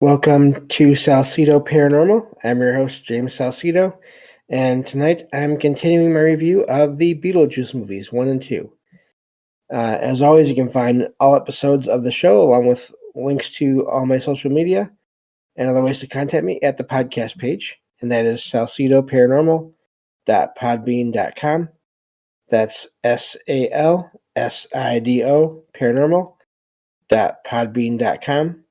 Welcome to Salsido Paranormal. I'm your host, James Salsido, and tonight I'm continuing my review of the Beetlejuice movies 1 and 2. As always, you can find all episodes of the show along with links to all my social media and other ways to contact me at the podcast page, and that is salsidoparanormal.podbean.com. That's SALSIDO paranormal.podbean.com.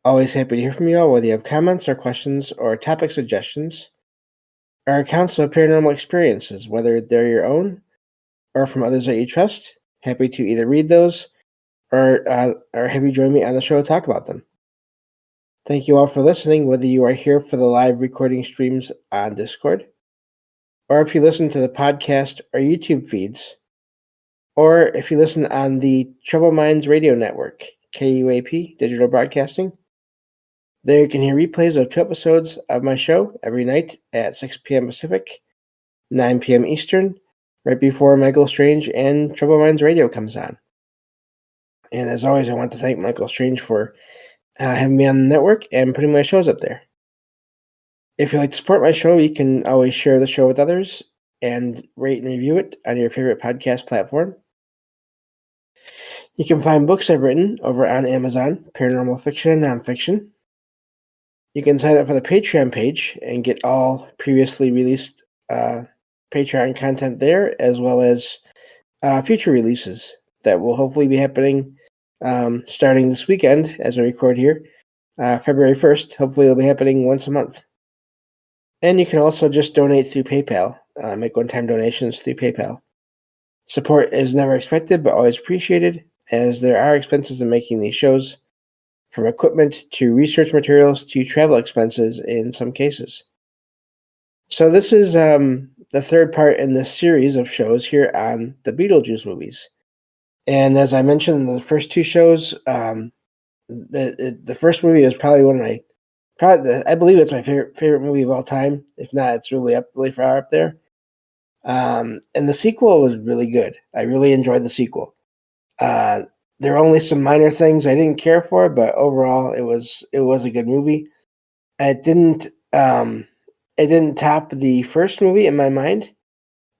Always happy to hear from you all, whether you have comments or questions or topic suggestions or accounts of paranormal experiences, whether they're your own or from others that you trust. Happy to either read those or have you join me on the show to talk about them. Thank you all for listening, whether you are here for the live recording streams on Discord, or if you listen to the podcast or YouTube feeds, or if you listen on the Troubled Minds Radio Network, KUAP Digital Broadcasting. There you can hear replays of 2 episodes of my show every night at 6 p.m. Pacific, 9 p.m. Eastern, right before Michael Strange and Troubled Minds Radio comes on. And as always, I want to thank Michael Strange for having me on the network and putting my shows up there. If you'd like to support my show, you can always share the show with others and rate and review it on your favorite podcast platform. You can find books I've written over on Amazon, paranormal fiction and nonfiction. You can sign up for the Patreon page and get all previously released Patreon content there, as well as future releases that will hopefully be happening starting this weekend as I record here, February 1st. Hopefully it'll be happening once a month. And you can also just donate through PayPal, make one-time donations through PayPal. Support is never expected, but always appreciated, as there are expenses in making these shows, from equipment to research materials to travel expenses in some cases. So this is the third part in this series of shows here on the Beetlejuice movies. And as I mentioned in the first 2 shows, the first movie is probably I believe it's my favorite movie of all time. If not, it's really far up there. And the sequel was really good. I really enjoyed the sequel. There were only some minor things I didn't care for, but overall it was a good movie. It didn't top the first movie in my mind,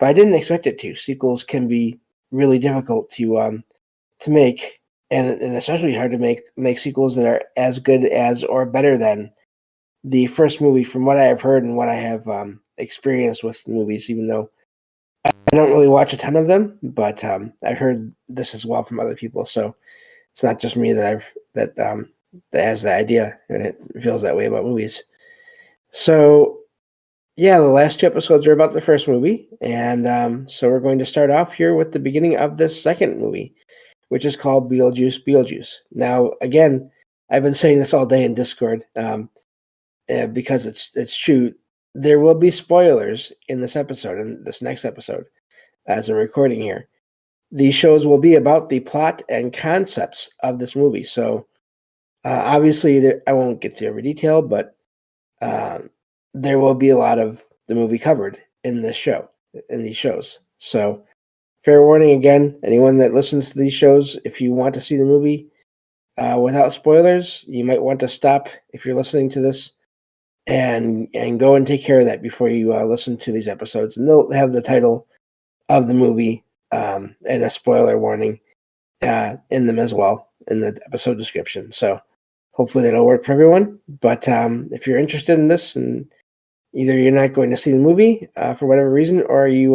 but I didn't expect it to. Sequels can be really difficult to make, and especially hard to make sequels that are as good as or better than the first movie, from what I have heard and what I have experienced with movies, even though I don't really watch a ton of them, but I've heard this as well from other people. So it's not just me that has the idea, and it feels that way about movies. So yeah, the last 2 episodes are about the first movie, and so we're going to start off here with the beginning of this second movie, which is called Beetlejuice. Now, again, I've been saying this all day in Discord because it's true. There will be spoilers in this episode, in this next episode, as I'm recording here. These shows will be about the plot and concepts of this movie. So, obviously, I won't get through every detail, but there will be a lot of the movie covered in these shows. So, fair warning again, anyone that listens to these shows, if you want to see the movie without spoilers, you might want to stop if you're listening to this and go and take care of that before you listen to these episodes. And they'll have the title of the movie and a spoiler warning in them as well in the episode description. So hopefully that'll work for everyone. But if you're interested in this, and either you're not going to see the movie for whatever reason, or you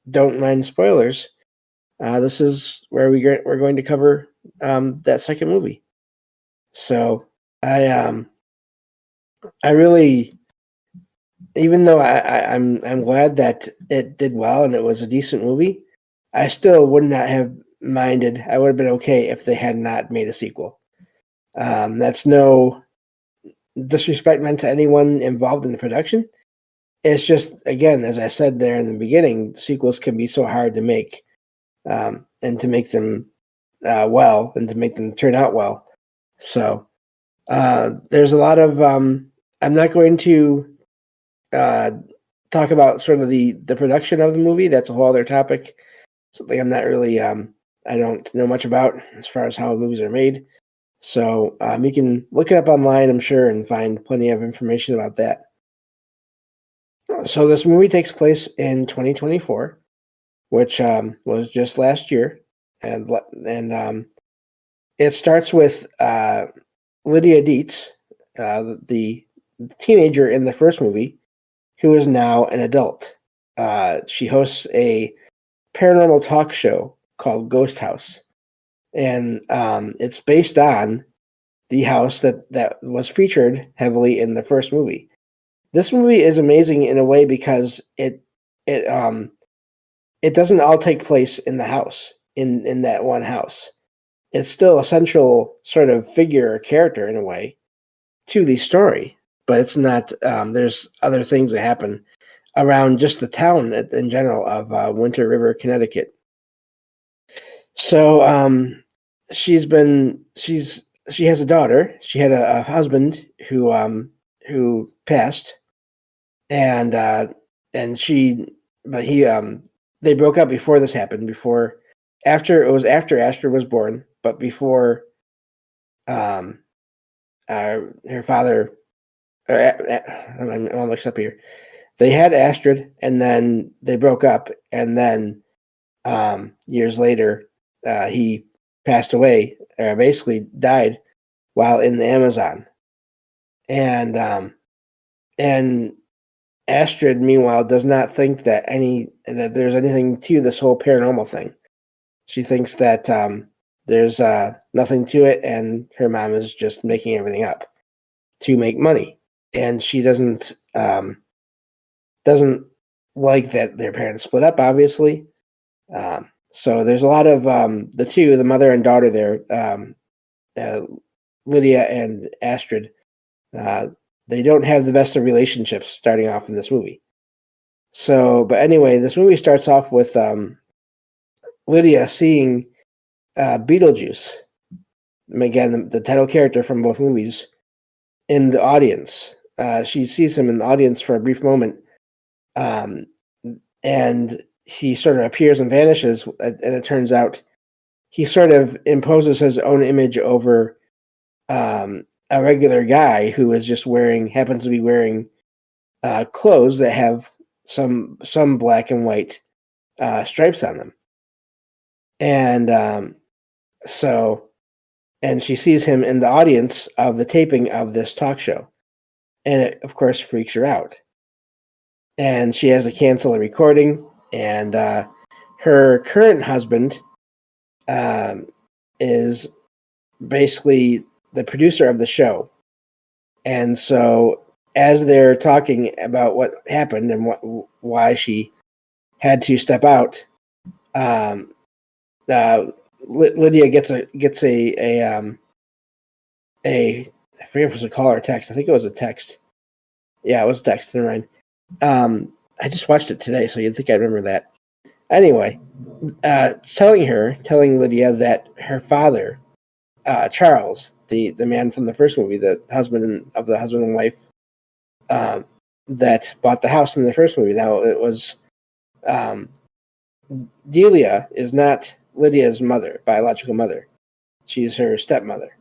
don't mind spoilers, this is where we're going to cover that second movie. So I really, even though I'm glad that it did well and it was a decent movie, I still would not have minded. I would have been okay if they had not made a sequel. That's no disrespect meant to anyone involved in the production. It's just, again, as I said there in the beginning, sequels can be so hard to make, and to make them well, and to make them turn out well. So there's a lot of I'm not going to talk about sort of the production of the movie. That's a whole other topic. Something I'm not really I don't know much about as far as how movies are made. So you can look it up online, I'm sure, and find plenty of information about that. So this movie takes place in 2024, which was just last year, and it starts with Lydia Dietz, the teenager in the first movie, who is now an adult. She hosts a paranormal talk show called Ghost House, and it's based on the house that was featured heavily in the first movie. This movie is amazing in a way because it it doesn't all take place in the house in that one house. It's still a central sort of figure or character in a way to the story, but it's not. There's other things that happen around just the town in general of Winter River, Connecticut. So she has a daughter. She had a husband who passed, and and she but he they broke up before this happened. Before after Astrid was born, but before um her father. I'm all mixed up here. They had Astrid, and then they broke up, and then years later, he passed away, or basically died while in the Amazon. And Astrid, meanwhile, does not think that there's anything to this whole paranormal thing. She thinks that there's nothing to it, and her mom is just making everything up to make money, and she doesn't like that their parents split up, obviously. So there's a lot of the mother and daughter there, uh, Lydia and Astrid. They don't have the best of relationships starting off in this movie. So, but anyway, this movie starts off with Lydia seeing Beetlejuice, again, the title character from both movies, in the audience. She sees him in the audience for a brief moment, and he sort of appears and vanishes, and it turns out he sort of imposes his own image over a regular guy who is just happens to be wearing clothes that have some black and white stripes on them, and so and she sees him in the audience of the taping of this talk show, and it of course freaks her out, and she has to cancel the recording, and her current husband is basically the producer of the show. And so as they're talking about what happened and why she had to step out, Lydia gets a I forget if it was a call or a text. I think it was a text. Yeah, it was a text. Never mind. I just watched it today, so you'd think I'd remember that. Anyway, telling Lydia that her father, Charles, the man from the first movie, the husband and wife that bought the house in the first movie. Now it was Delia is not Lydia's mother, biological mother. She's her stepmother.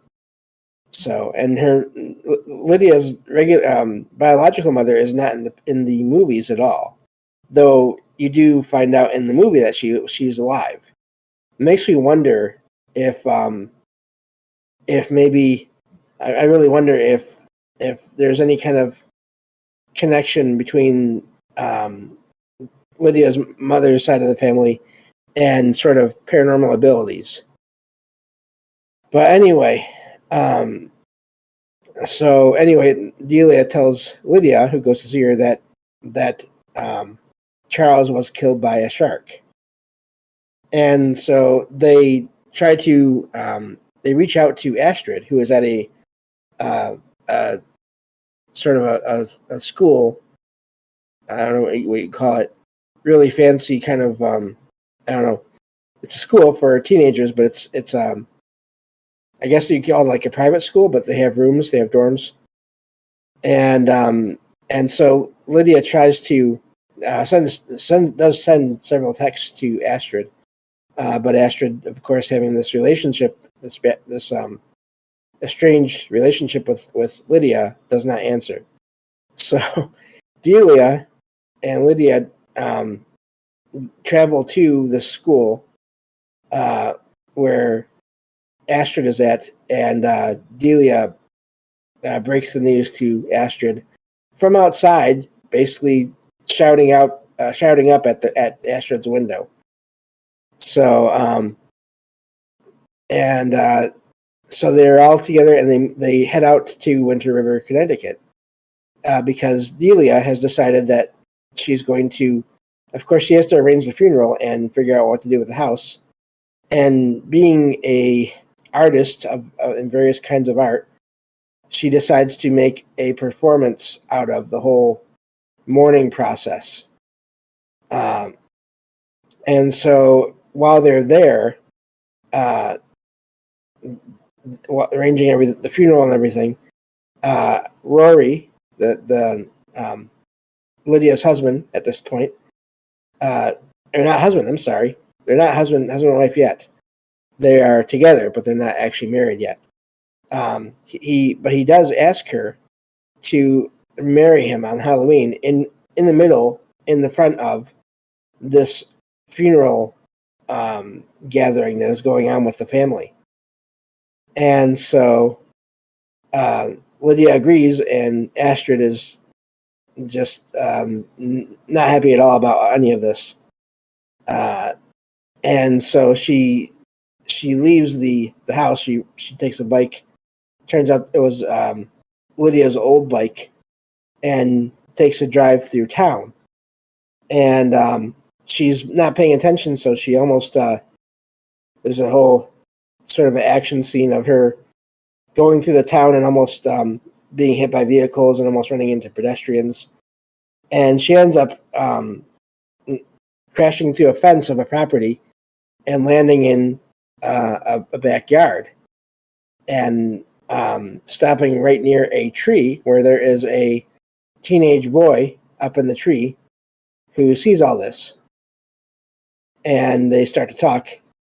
So, and her Lydia's regular biological mother is not in the movies at all. Though you do find out in the movie that she's alive. It makes me wonder if maybe I really wonder if there's any kind of connection between Lydia's mother's side of the family and sort of paranormal abilities. But anyway, Delia tells Lydia, who goes to see her, that Charles was killed by a shark. And so they try to they reach out to Astrid, who is at a sort of a school. I don't know what you call it. Really fancy kind of I don't know. It's a school for teenagers, but it's I guess you call it like a private school, but they have rooms, they have dorms, and so Lydia tries to does send several texts to Astrid, but Astrid, of course, having this relationship, this estranged relationship with Lydia, does not answer. So Delia and Lydia travel to the school where Astrid is at, and Delia breaks the news to Astrid from outside, basically shouting up at Astrid's window. So so they're all together, and they head out to Winter River, Connecticut, because Delia has decided that she's going to. Of course, she has to arrange the funeral and figure out what to do with the house. And being a artist in various kinds of art, she decides to make a performance out of the whole mourning process. And so while they're there, arranging the funeral and everything, Rory, the Lydia's husband at this point, or not husband, I'm sorry. They're not husband and wife yet. They are together, but they're not actually married yet. He does ask her to marry him on Halloween in the front of this funeral gathering that is going on with the family. And so Lydia agrees, and Astrid is just not happy at all about any of this. And so she leaves the house. She takes a bike. Turns out it was Lydia's old bike, and takes a drive through town. And she's not paying attention, so she almost there's a whole sort of an action scene of her going through the town and almost being hit by vehicles and almost running into pedestrians. And she ends up crashing to a fence of a property and landing in a backyard, and stopping right near a tree where there is a teenage boy up in the tree who sees all this. And they start to talk,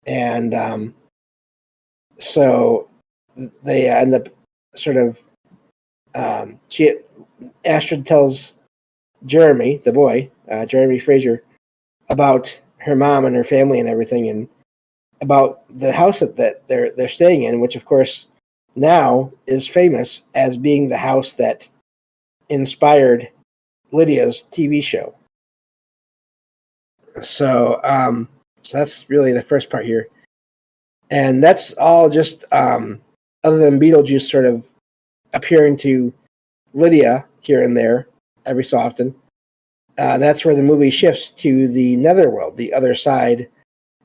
and so they end up sort of Astrid tells Jeremy, the boy, Jeremy Fraser, about her mom and her family and everything, and about the house that they're staying in, which of course now is famous as being the house that inspired Lydia's TV show. So that's really the first part here. And that's all just other than Beetlejuice sort of appearing to Lydia here and there every so often. That's where the movie shifts to the netherworld, the other side.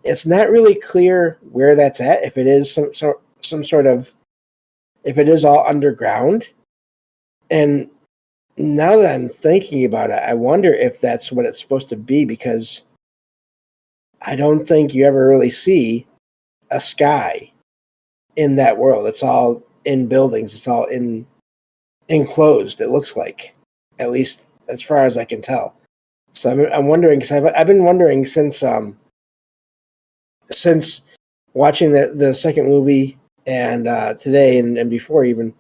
It's not really clear where that's at, if it is some sort of, if it is all underground. And now that I'm thinking about it, I wonder if that's what it's supposed to be, because I don't think you ever really see a sky in that world. It's all in buildings. It's all enclosed, it looks like, at least as far as I can tell. So I'm wondering, because I've been wondering since watching the second movie and today and before even,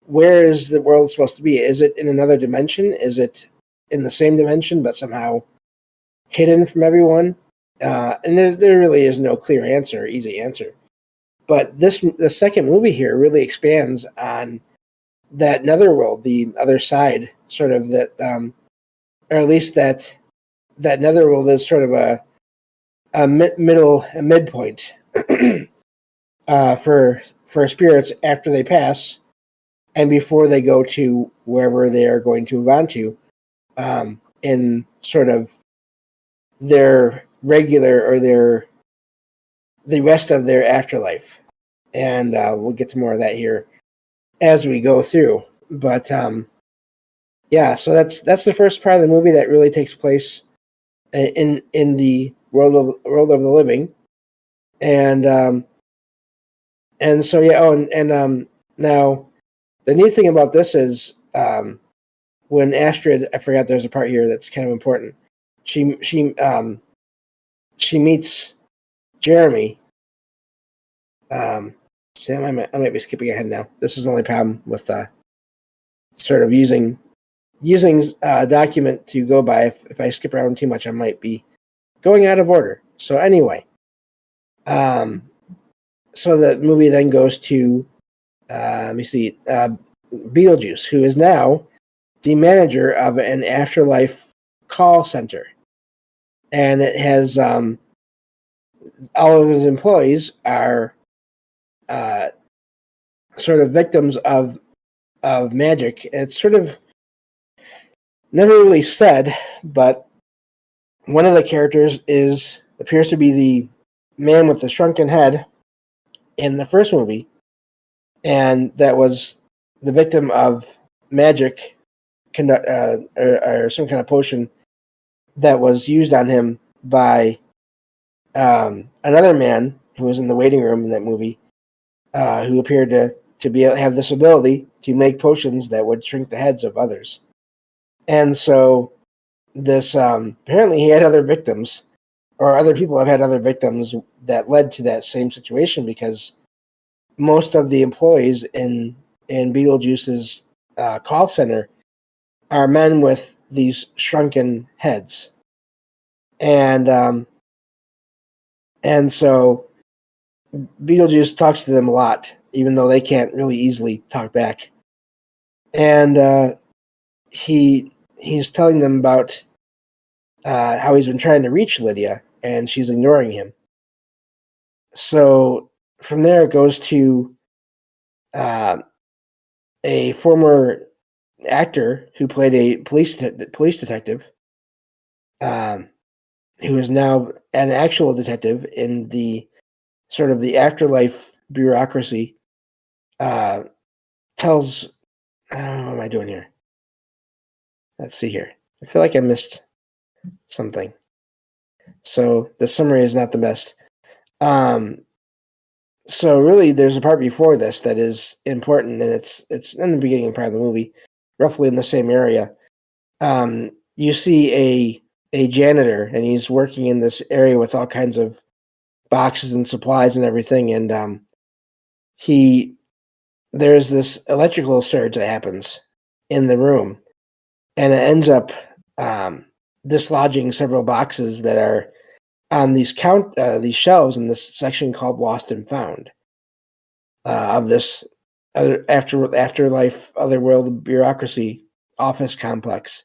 where is the world supposed to be? Is it in another dimension? Is it in the same dimension but somehow hidden from everyone? And there really is no clear answer, easy answer. But the second movie here really expands on that netherworld, the other side, sort of that, or at least that netherworld is sort of a midpoint for spirits after they pass and before they go to wherever they are going to move on to, in sort of their regular or the rest of their afterlife. And we'll get to more of that here as we go through. But yeah, so that's the first part of the movie that really takes place in the world of the living. And so yeah, and now the neat thing about this is when Astrid, I forgot there's a part here that's kind of important. She meets Jeremy. See, I might be skipping ahead now. This is the only problem with sort of using a document to go by. If I skip around too much, I might be going out of order. So anyway, so the movie then goes to let me see, Beetlejuice, who is now the manager of an afterlife call center, and it has all of his employees are sort of victims of magic. It's sort of never really said, but one of the characters appears to be the man with the shrunken head in the first movie, and that was the victim of magic or some kind of potion that was used on him by another man who was in the waiting room in that movie, who appeared to be able to have this ability to make potions that would shrink the heads of others. And so this apparently he had other victims, or other people have had other victims that led to that same situation, because most of the employees in Beetlejuice's call center are men with these shrunken heads, and so Beetlejuice talks to them a lot, even though they can't really easily talk back. And he's telling them about how he's been trying to reach Lydia, and she's ignoring him. So from there, it goes to a former actor who played a police detective, who is now an actual detective in the sort of the afterlife bureaucracy. Tells, what am I doing here? Let's see here. I feel like I missed something. So the summary is not the best. So really, there's a part before this that is important, and it's in the beginning part of the movie, roughly in the same area. You see a janitor, and he's working in this area with all kinds of boxes and supplies and everything, and there's this electrical surge that happens in the room, and it ends up dislodging several boxes that are on these shelves in this section called Lost and Found, of this afterlife, otherworld bureaucracy office complex.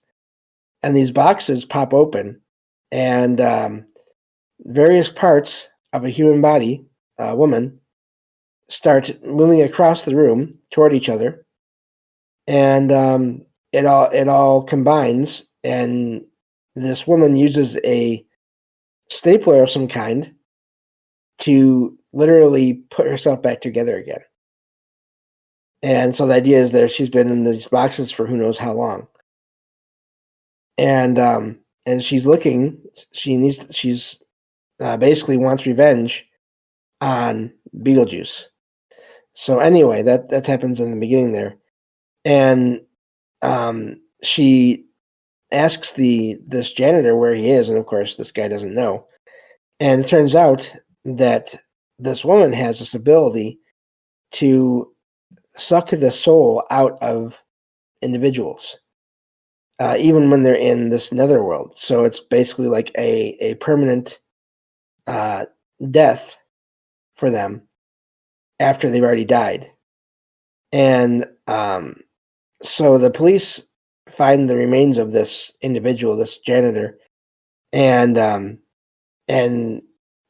And these boxes pop open, and various parts of a human body, a woman, start moving across the room toward each other, and it all combines, and this woman uses a stapler of some kind to literally put herself back together again. And so the idea is that she's been in these boxes for who knows how long. And she's looking. She's basically wants revenge on Beetlejuice. So anyway, that happens in the beginning there, and she asks this janitor where he is, and of course this guy doesn't know. And it turns out that this woman has this ability to suck the soul out of individuals, even when they're in this netherworld. So it's basically like a permanent death for them after they've already died. And so the police find the remains of this individual, this janitor, and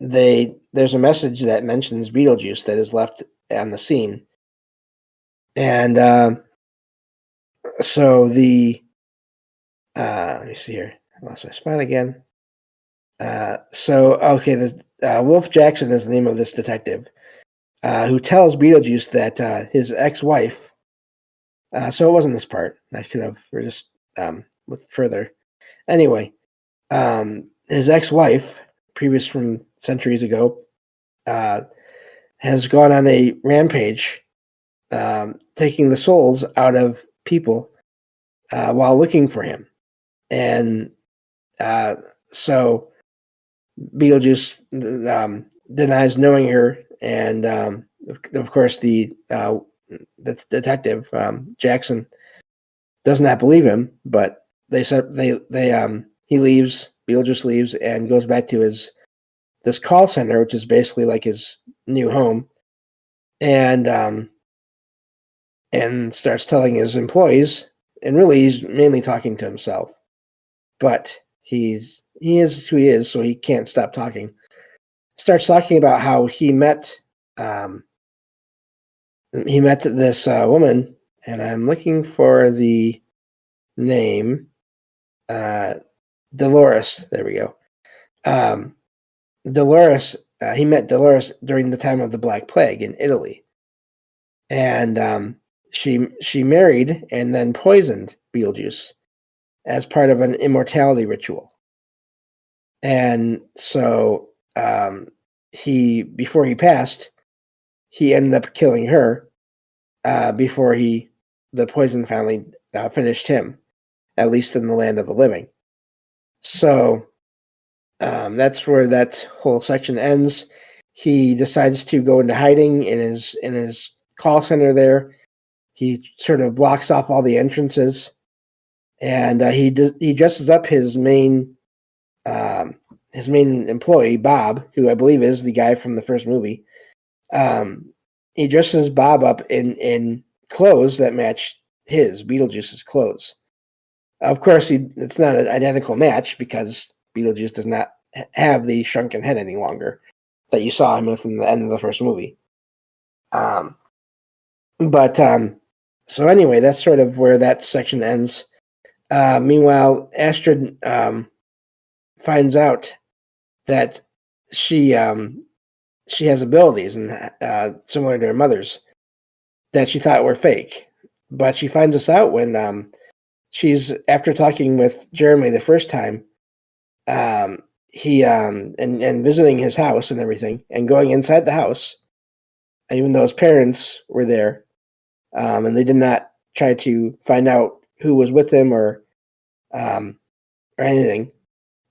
there's a message that mentions Beetlejuice that is left on the scene. And so let me see here. I lost my spot again. The Wolf Jackson is the name of this detective, who tells Beetlejuice that his ex-wife. So it wasn't this part. I could have just looked further. Anyway, his ex-wife, previous from centuries ago, has gone on a rampage, taking the souls out of people while looking for him. And so Beetlejuice denies knowing her and of course the detective Jackson does not believe him, but he leaves. Beetlejuice leaves and goes back to this call center, which is basically like his new home, and starts telling his employees, and really he's mainly talking to himself, but he is who he is, so he can't stop talking. Starts talking about how he met this woman, and I'm looking for the name. Dolores. There we go. Dolores. He met Dolores during the time of the Black Plague in Italy, and she married and then poisoned Beetlejuice as part of an immortality ritual. And so before he passed, he ended up killing her before the poison finally finished him, at least in the land of the living. So that's where that whole section ends. He decides to go into hiding in his call center there. He sort of blocks off all the entrances, and he dresses up his main employee, Bob, who I believe is the guy from the first movie. He dresses Bob up in clothes that match Beetlejuice's clothes. Of course, it's not an identical match because Beetlejuice does not have the shrunken head any longer that you saw him with in the end of the first movie. So anyway, that's sort of where that section ends. Meanwhile, Astrid finds out that she has abilities and similar to her mother's that she thought were fake, but she finds this out when she's after talking with Jeremy the first time. He and visiting his house and everything, and going inside the house, even though his parents were there, and they did not try to find out who was with him or anything.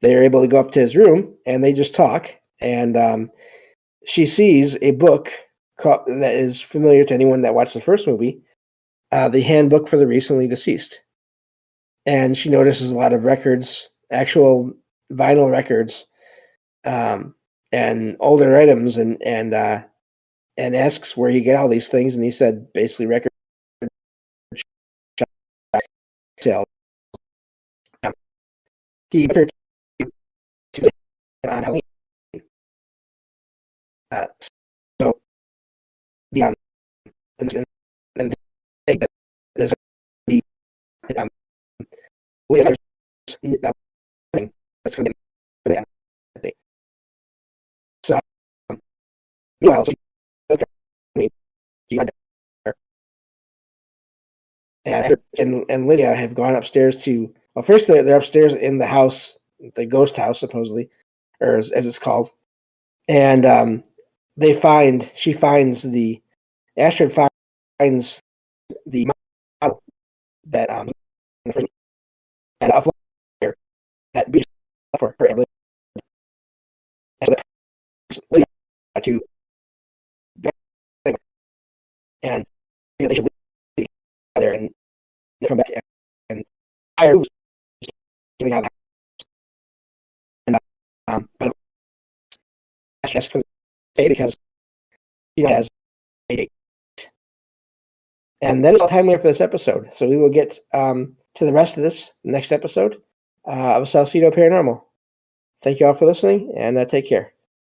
They are able to go up to his room and they just talk. And she sees a book that is familiar to anyone that watched the first movie, the Handbook for the Recently Deceased. And she notices a lot of records, actual vinyl records, and older items, and asks where he get all these things, and he said basically record sales. He took her to on Halloween. So the and there's a that's going to be so meanwhile and Lydia have gone upstairs to first they're upstairs in the house, the ghost house supposedly, or as it's called, and Astrid finds the model that and a flyer that beats for her ability to and they should leave there and come back and hire getting out of the house. But Ash can stay because she has a date. And that is all time we have for this episode. So we will get to the rest of this next episode of Salsido Paranormal. Thank you all for listening, and take care.